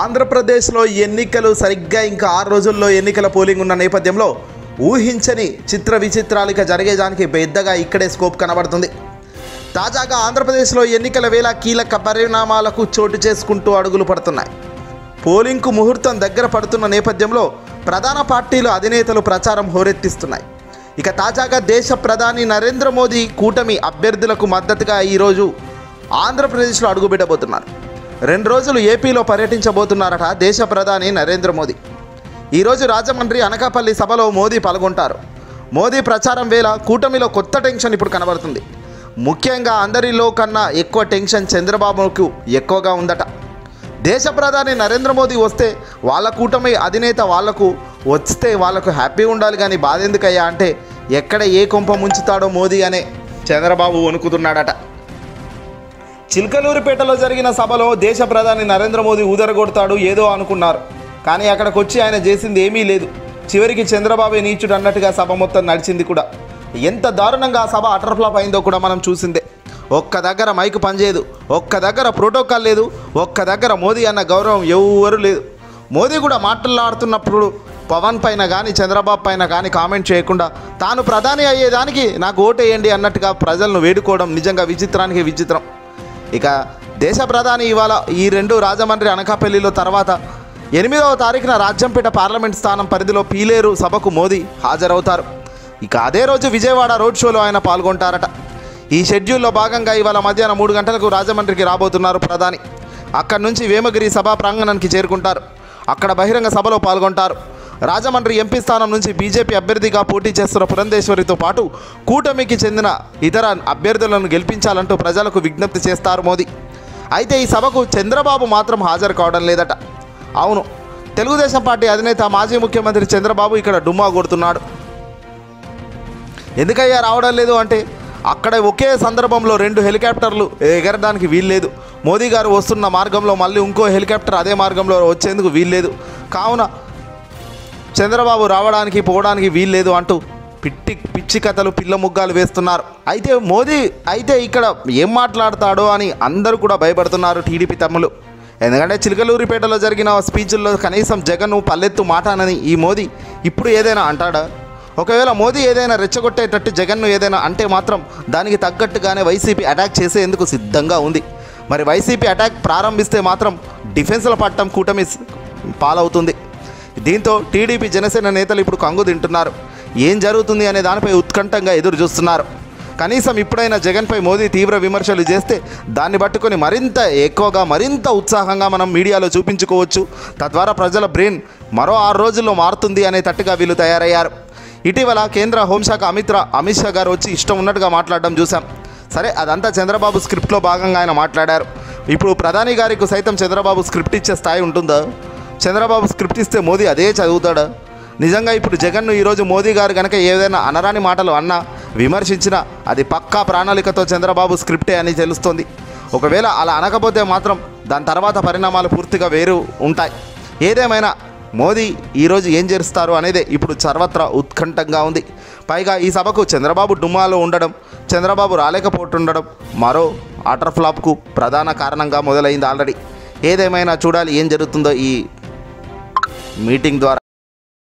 ఆంధ్రప్రదేశ్లో ఎన్నికలు సరిగ్గా ఇంకా 6 రోజుల్లో ఎన్నికల పోలింగ్ ఉన్న నేపథ్యంలో ఊహించని చిత్ర విచిత్రాలిక జరిగేదానికి పెద్దగా ఇక్కడే స్కోప్ కనబడుతుంది. తాజాగా ఆంధ్రప్రదేశ్లో ఎన్నికల వేళ కీలక పరిణామాలకు చోటు చేసుకుంటూ అడుగులు పడుతున్నాయి. పోలింగ్కు ముహూర్తం దగ్గర పడుతున్న నేపథ్యంలో ప్రధాన పార్టీల అధినేతలు ప్రచారం హోరెత్తిస్తున్నాయి. ఇక తాజాగా దేశ ప్రధాని నరేంద్ర మోదీ కూటమి అభ్యర్థులకు మద్దతుగా ఈరోజు ఆంధ్రప్రదేశ్లో అడుగుపెట్టబోతున్నారు. 2 రోజులు ఏపీలో పర్యటించబోతున్నారట దేశ ప్రధాని నరేంద్ర మోదీ. ఈరోజు రాజమండ్రి అనకాపల్లి సభలో మోదీ పాల్గొంటారు. మోదీ ప్రచారం వేళ కూటమిలో కొత్త టెన్షన్ ఇప్పుడు కనబడుతుంది. ముఖ్యంగా అందరిలో కన్నా ఎక్కువ టెన్షన్ చంద్రబాబుకు ఎక్కువగా ఉందట. దేశ ప్రధాని నరేంద్ర మోదీ వస్తే వాళ్ళ కూటమి అధినేత వాళ్లకు వస్తే వాళ్లకు హ్యాపీ ఉండాలి, కానీ బాధ ఎందుకయ్యా అంటే ఎక్కడ ఏ కొంప ముంచుతాడో మోదీ అనే చంద్రబాబు వణుకుతున్నాడట. చిలకలూరిపేటలో జరిగిన సభలో దేశ ప్రధాని నరేంద్ర మోదీ ఊదరగొడతాడు ఏదో అనుకున్నారు, కానీ అక్కడికి వచ్చి ఆయన చేసింది ఏమీ లేదు. చివరికి చంద్రబాబే నీచుడు అన్నట్టుగా సభ మొత్తం నడిచింది కూడా. ఎంత దారుణంగా ఆ సభ అటర్ ఫ్లాప్ అయిందో కూడా మనం చూసిందే. ఒక్క దగ్గర మైకు పనిచేయదు, ఒక్క దగ్గర ప్రోటోకాల్ లేదు, ఒక్క దగ్గర మోదీ అన్న గౌరవం ఎవరు లేదు. మోదీ కూడా మాట్లాడుతున్నప్పుడు పవన్ పైన కానీ చంద్రబాబు పైన కానీ కామెంట్ చేయకుండా తాను ప్రధాని అయ్యేదానికి నాకు ఓటేయండి అన్నట్టుగా ప్రజలను వేడుకోవడం నిజంగా విచిత్రానికి విచిత్రం. ఇక దేశ ప్రధాని ఇవాళ ఈ 2 రాజమండ్రి అనకాపల్లిలో తర్వాత 8వ తారీఖున రాజంపేట పార్లమెంట్ స్థానం పరిధిలో పీలేరు సభకు మోదీ హాజరవుతారు. ఇక అదే రోజు విజయవాడ రోడ్ షోలో ఆయన పాల్గొంటారట. ఈ షెడ్యూల్లో భాగంగా ఇవాళ మధ్యాహ్నం 3 గంటలకు రాజమండ్రికి రాబోతున్నారు ప్రధాని. అక్కడి నుంచి వేమగిరి సభా ప్రాంగణానికి చేరుకుంటారు. అక్కడ బహిరంగ సభలో పాల్గొంటారు. రాజమండ్రి ఎంపీ స్థానం నుంచి బీజేపీ అభ్యర్థిగా పోటీ చేస్తున్న పురంధేశ్వరితో పాటు కూటమికి చెందిన ఇతర అభ్యర్థులను గెలిపించాలంటూ ప్రజలకు విజ్ఞప్తి చేస్తారు మోదీ. అయితే ఈ సభకు చంద్రబాబు మాత్రం హాజరు కావడం లేదట. అవును, తెలుగుదేశం పార్టీ అధినేత మాజీ ముఖ్యమంత్రి చంద్రబాబు ఇక్కడ డుమ్మా కొడుతున్నాడు. ఎందుకయ్యా రావడం లేదు అంటే అక్కడ ఒకే సందర్భంలో 2 హెలికాప్టర్లు ఎగరడానికి వీల్లేదు. మోదీ గారు వస్తున్న మార్గంలో మళ్ళీ ఇంకో హెలికాప్టర్ అదే మార్గంలో వచ్చేందుకు వీల్లేదు, కావున చంద్రబాబు రావడానికి పోవడానికి వీల్లేదు అంటూ పిచ్చి కథలు పిల్ల ముగ్గాలు వేస్తున్నారు. అయితే మోదీ అయితే ఇక్కడ ఏం మాట్లాడతాడో అని అందరూ కూడా భయపడుతున్నారు టీడీపీ తమ్ములు. ఎందుకంటే చిలకలూరిపేటలో జరిగిన స్పీచ్ల్లో కనీసం జగన్ పల్లెత్తు మాట అనని ఈ మోదీ ఇప్పుడు ఏదైనా అంటాడా? ఒకవేళ మోదీ ఏదైనా రెచ్చగొట్టేటట్టు జగన్ను ఏదైనా అంటే మాత్రం దానికి తగ్గట్టుగానే వైసీపీ అటాక్ చేసేందుకు సిద్ధంగా ఉంది. మరి వైసీపీ అటాక్ ప్రారంభిస్తే మాత్రం డిఫెన్స్ల పట్టం కూటమి పాలవుతుంది. దీంతో టీడీపీ జనసేన నేతలు ఇప్పుడు కంగు తింటున్నారు. ఏం జరుగుతుంది అనే దానిపై ఉత్కంఠంగా ఎదురు చూస్తున్నారు. కనీసం ఇప్పుడైనా జగన్పై మోదీ తీవ్ర విమర్శలు చేస్తే దాన్ని పట్టుకొని మరింత ఎక్కువగా మరింత ఉత్సాహంగా మనం మీడియాలో చూపించుకోవచ్చు. తద్వారా ప్రజల బ్రెయిన్ మరో 6 రోజుల్లో మారుతుంది అనే తట్టుగా వీళ్ళు తయారయ్యారు. ఇటీవల కేంద్ర హోంశాఖ అమిత్ షా గారు వచ్చి ఇష్టం ఉన్నట్టుగా మాట్లాడడం చూసాం. సరే, అదంతా చంద్రబాబు స్క్రిప్ట్లో భాగంగా ఆయన మాట్లాడారు. ఇప్పుడు ప్రధాని గారికి సైతం చంద్రబాబు స్క్రిప్ట్ ఇచ్చే స్థాయి ఉంటుందా? చంద్రబాబు స్క్రిప్ట్ ఇస్తే మోదీ అదే చదువుతాడా? నిజంగా ఇప్పుడు జగన్ను ఈరోజు మోదీ గారు కనుక ఏదైనా అనరాని మాటలు అన్నా విమర్శించినా అది పక్కా ప్రణాళికతో చంద్రబాబు స్క్రిప్టే అని తెలుస్తోంది. ఒకవేళ అలా అనకపోతే మాత్రం దాని తర్వాత పరిణామాలు పూర్తిగా వేరు ఉంటాయి. ఏదేమైనా మోదీ ఈరోజు ఏం చేస్తారు అనేదే ఇప్పుడు సర్వత్రా ఉత్కంఠంగా ఉంది. పైగా ఈ సభకు చంద్రబాబు డుమ్మాలో ఉండడం, చంద్రబాబు రాలేకపోతుండడం మరో ఆటర్ ఫ్లాప్కు ప్రధాన కారణంగా మొదలైంది ఆల్రెడీ. ఏదేమైనా చూడాలి ఏం జరుగుతుందో ఈ మీటింగ్ ద్వారా.